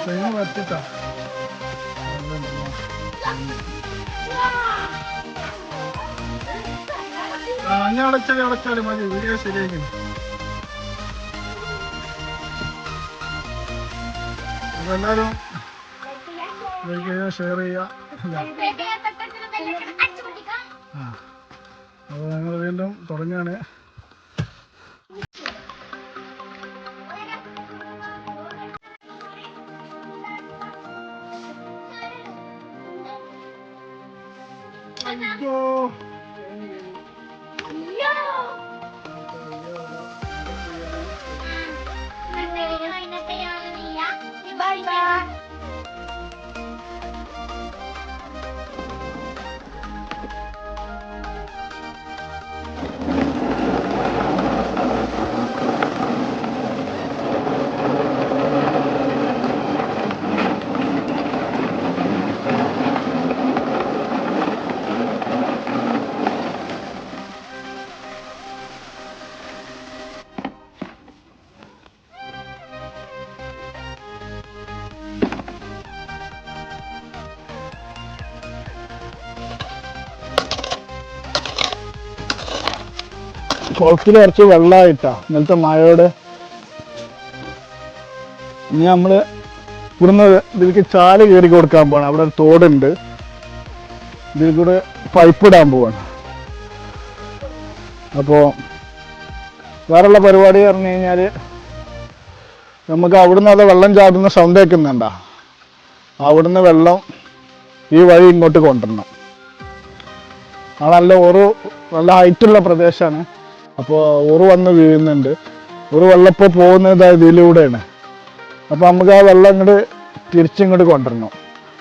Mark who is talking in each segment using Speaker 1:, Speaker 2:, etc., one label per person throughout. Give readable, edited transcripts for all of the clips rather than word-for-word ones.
Speaker 1: തെങ്ങ് വറ്റിട്ടാ ഞാൻ അടച്ചാലും മതി. വീഡിയോ ശരിയാക്കി അതെല്ലാവരും ലൈക്ക് ചെയ്യുക, ഷെയർ ചെയ്യുക. അപ്പോൾ ഞങ്ങൾ വീണ്ടും തുടങ്ങുകയാണ്. കുളത്തിൽ കുറച്ച് വെള്ളമായിട്ടാ ഇന്നലത്തെ മഴയോടെ.
Speaker 2: ഇനി നമ്മൾ ഇവിടുന്ന് ഇതിലേക്ക് ചാല് കയറി കൊടുക്കാൻ പോവാണ്. അവിടെ ഒരു തോടുണ്ട്, ഇതിൽ കൂടെ പൈപ്പ് ഇടാൻ പോവാണ്. അപ്പോൾ വേറെയുള്ള പരിപാടി പറഞ്ഞു കഴിഞ്ഞാൽ നമുക്ക് അവിടുന്ന് അത് വെള്ളം ചാടുന്ന സൗണ്ട് കേൾക്കുന്നുണ്ടോ? അവിടുന്ന് വെള്ളം ഈ വഴി ഇങ്ങോട്ട് കൊണ്ടുവരണം. അത് നല്ല ഹൈറ്റുള്ള പ്രദേശമാണ്. അപ്പോൾ വന്ന് വീഴുന്നുണ്ട്. വെള്ളം ഇപ്പോൾ പോകുന്നത് ഇതിലൂടെയാണ്. അപ്പോൾ നമുക്ക് ആ വെള്ളം ഇങ്ങോട്ട് തിരിച്ചിങ്ങോട്ട് കൊണ്ടുവരണം.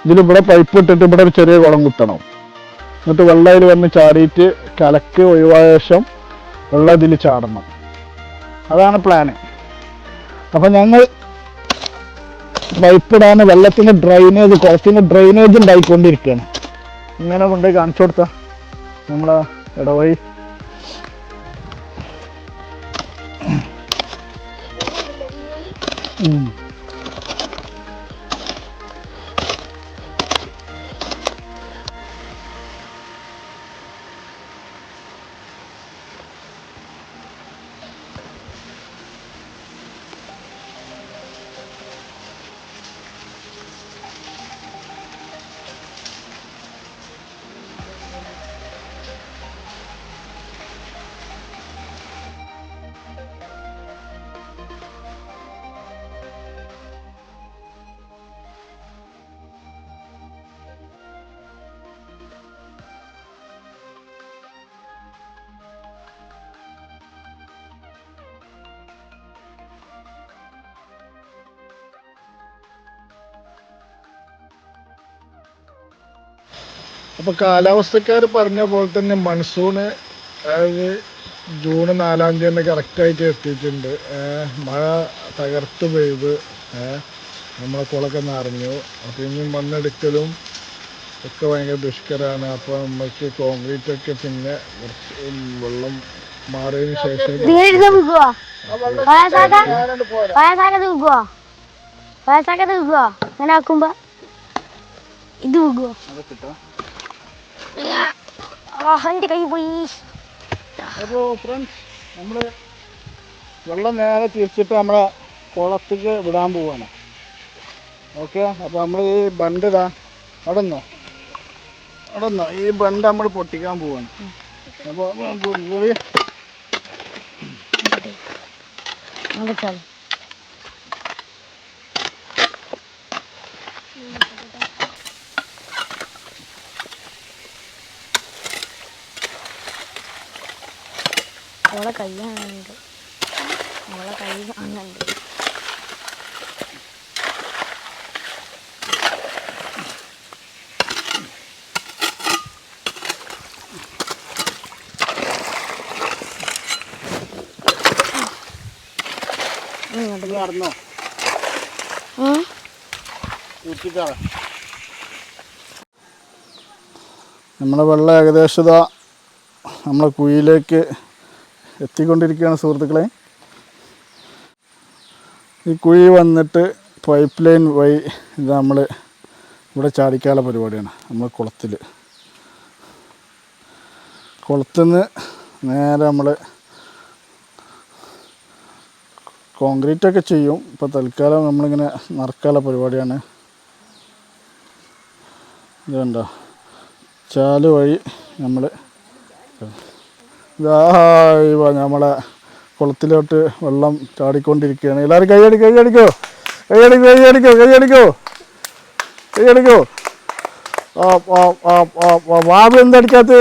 Speaker 2: ഇതിലിവിടെ പൈപ്പ് ഇട്ടിട്ട് ഇവിടെ ഒരു ചെറിയ കുളം കുത്തണം. എന്നിട്ട് വെള്ളം ഇതിൽ വന്ന് ചാടിയിട്ട് കലക്ക് ഒഴിവായ ശേഷം വെള്ളം ഇതിൽ ചാടണം. അതാണ് പ്ലാന്. അപ്പം ഞങ്ങൾ പൈപ്പ് ഇടാൻ വെള്ളത്തിന് ഡ്രൈനേജ്, കുളത്തിന് ഡ്രൈനേജ് ഉണ്ടായിക്കൊണ്ടിരിക്കുകയാണ്. ഇങ്ങനെ കൊണ്ടുപോയി കാണിച്ചു കൊടുത്താൽ നമ്മളെ ഇടവഴി അപ്പോൾ കാലാവസ്ഥക്കാർ പറഞ്ഞ പോലെ തന്നെ മൺസൂണ് അതായത് ജൂൺ 4-ാം തീയതി തന്നെ കറക്റ്റായിട്ട് എത്തിയിട്ടുണ്ട്. മഴ തകർത്ത് പെയ്ത് നമ്മളെ കുളമൊക്കെ നിറഞ്ഞു. അപ്പോൾ ഇനി മണ്ണെടുക്കലും ഒക്കെ ഭയങ്കര ദുഷ്കരമാണ്. അപ്പോൾ നമുക്ക് കോൺക്രീറ്റ് ഒക്കെ പിന്നെ വെള്ളം മാറിയതിന് ശേഷം
Speaker 3: ഇത് എൻ്റെ കൈ പോയി.
Speaker 2: അപ്പോൾ ഫ്രണ്ട്സ്, നമ്മൾ വെള്ളം നേരെ തിരിച്ചിട്ട് നമ്മളെ കുളത്തേക്ക് വിടാൻ പോവാണ്. ഓക്കെ, അപ്പോൾ നമ്മൾ ഈ ബണ്ട് ഇതാ അവിടെ നിന്നോ ഈ ബണ്ട് നമ്മൾ പൊട്ടിക്കാൻ പോവാണ്. അപ്പോൾ
Speaker 3: അവളെ കൈ കാണുന്നുണ്ട്, അവളെ കൈ കാണുന്നുണ്ട്.
Speaker 2: നടന്നോ നമ്മളെ വെള്ളം ഏകദേശം നമ്മളെ കുഴിയിലേക്ക് എത്തിക്കൊണ്ടിരിക്കുകയാണ് സുഹൃത്തുക്കളെ. ഈ കുഴി വന്നിട്ട് പൈപ്പ് ലൈൻ വഴി ഇത് നമ്മൾ ഇവിടെ ചാടിക്കാനുള്ള പരിപാടിയാണ്. നമ്മൾ കുളത്തുനിന്ന് നേരെ നമ്മൾ കോൺക്രീറ്റൊക്കെ ചെയ്യും. ഇപ്പോൾ തൽക്കാലം നമ്മളിങ്ങനെ നടക്കാനുള്ള പരിപാടിയാണ്. ഇതുണ്ടോ, ചാല് വഴി നമ്മൾ നമ്മളെ കുളത്തിലോട്ട് വെള്ളം ചാടിക്കൊണ്ടിരിക്കുകയാണ്. എല്ലാവരും കൈയടിക്കോ. ബാബു എന്തടിക്കാത്ത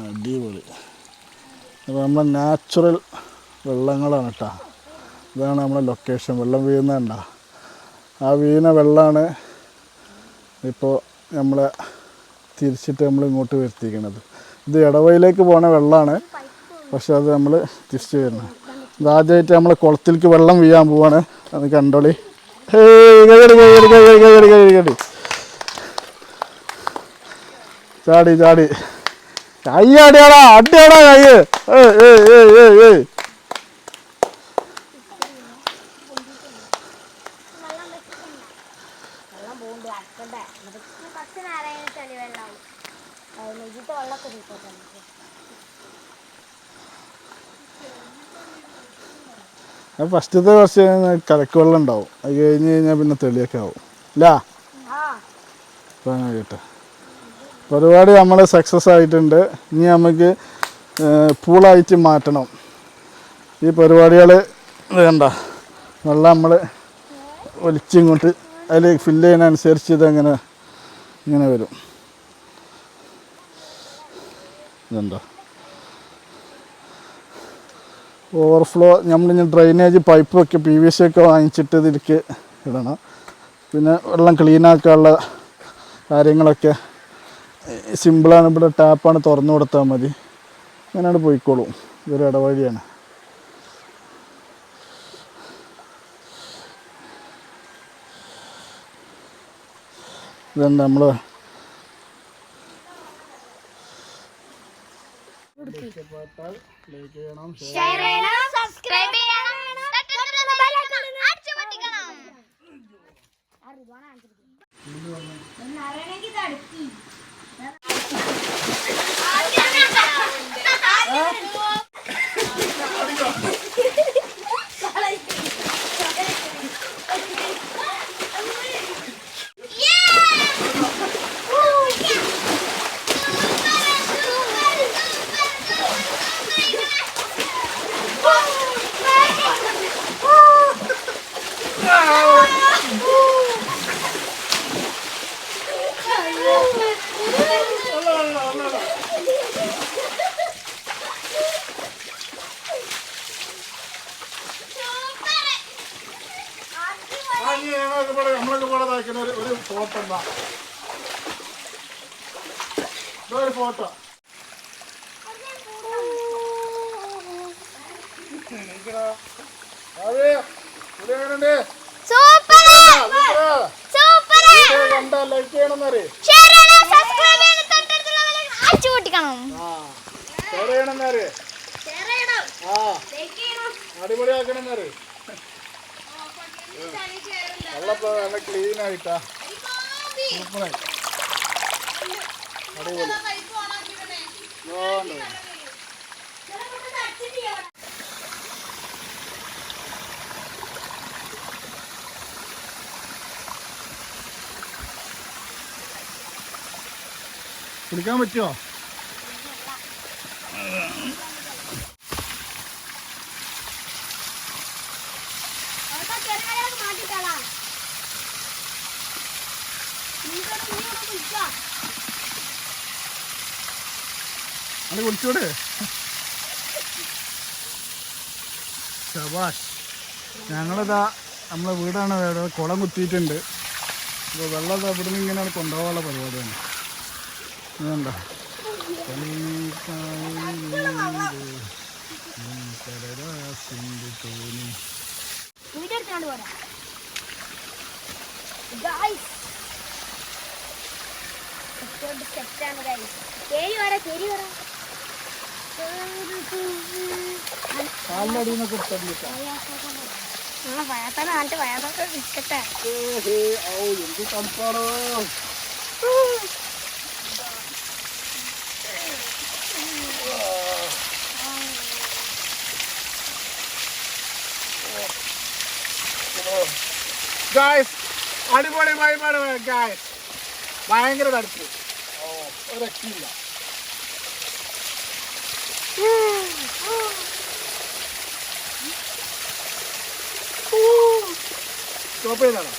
Speaker 2: അടിപൊളി. അപ്പോൾ നമ്മൾ നാച്ചുറൽ വെള്ളങ്ങളാണ് കേട്ടോ. ഇതാണ് നമ്മളെ ലൊക്കേഷൻ. വെള്ളം വീഴുന്നതുണ്ട, ആ വീണ വെള്ളമാണ് ഇപ്പോൾ നമ്മളെ തിരിച്ചിട്ട് നമ്മൾ ഇങ്ങോട്ട് വരുത്തിക്കണത്. ഇത് ഇടവയിലേക്ക് പോണ വെള്ളമാണ്, പക്ഷെ അത് നമ്മൾ തിരിച്ചു വരുന്നത്. ഇതാദ്യമായിട്ട് നമ്മൾ കുളത്തിലേക്ക് വെള്ളം വീഴാൻ പോവാണ്. അത് കണ്ടോളി. കൈയടി ചാടി ചാടി കൈ അടിയാടാ, അടിയാടാ കൈ. ഫസ്റ്റത്തെ കുറച്ച് കലക്ക് വെള്ളം ഉണ്ടാവും, അത് കഴിഞ്ഞ് കഴിഞ്ഞാൽ പിന്നെ തെളിയൊക്കെ ആവും ഇല്ല. അപ്പോൾ അങ്ങനെ കേട്ടോ, പരിപാടി നമ്മൾ സക്സസ് ആയിട്ടുണ്ട്. ഇനി നമുക്ക് പൂളായിട്ട് മാറ്റണം ഈ പരിപാടികൾ. വേണ്ട വെള്ളം നമ്മൾ ഒലിച്ചിങ്ങോട്ട് അതിൽ ഫില്ല് ചെയ്യുന്നതനുസരിച്ച് ഇതങ്ങനെ ഇങ്ങനെ വരും. ഇതുണ്ടോ ഓവർഫ്ലോ. നമ്മളിനി ഡ്രെയിനേജ് പൈപ്പൊക്കെ PVC ഒക്കെ വാങ്ങിച്ചിട്ട് ഇതിലേക്ക് ഇടണം. പിന്നെ വെള്ളം ക്ലീനാക്കാനുള്ള കാര്യങ്ങളൊക്കെ സിമ്പിളാണ്. ഇവിടെ ടാപ്പാണ്, തുറന്നു കൊടുത്താൽ മതി, അങ്ങനെയാണ് പോയിക്കോളും. ഇതൊരു ഇടവഴിയാണ്. ഇതുണ്ട് നമ്മൾ ലൈക്ക് ചെയ്യണം,
Speaker 3: ഷെയർ ചെയ്യണം, സബ്സ്ക്രൈബ് ചെയ്യണം, തൊട്ടടുത്തുള്ള ബെൽ ഐക്കൺ അടിച്ചു പൊട്ടിക്കണം.
Speaker 2: നമ്മളൊക്കെ ഇവിടെ ഇതാക്കുന്ന ഒരു ഫോട്ടോ എന്താ, ഒരു ഫോട്ടോ. കണ്ടാ ലൈക്ക് ചെയ്യണമെന്നറിയ, ഷെയർ ചെയ്യണമെന്നറിയ, അടിപൊളിയാക്കണമെന്നറിയ. വെള്ളപ്പോ നല്ല ക്ലീൻ ആയിട്ടാ, സൂപ്പറായി, അടിപൊളി. കുളിക്കാൻ പറ്റുമോ? അത് കുളിച്ചോട്. ശബാഷ്. ഞങ്ങളിതാ നമ്മളെ വീടാണ്, വേറെ കുളം കുത്തിയിട്ടുണ്ട്. അപ്പോൾ വെള്ളം ഇവിടെ നിന്ന് ഇങ്ങനെയാണ് കൊണ്ടുപോകാനുള്ള പരിപാടിയാണ്. ഇതുണ്ടോ കാലിനടിന്നൊക്കെ എന്ത് തണുപ്പാണോ. ഗായ്സ് അടിപൊളി വൈബാണ് ഗായ്സ്, ഭയങ്കര തണുപ്പ്, ഒരു രക്ഷയില്ല. സ്റ്റോപ്പ് ചെയ്താണോ?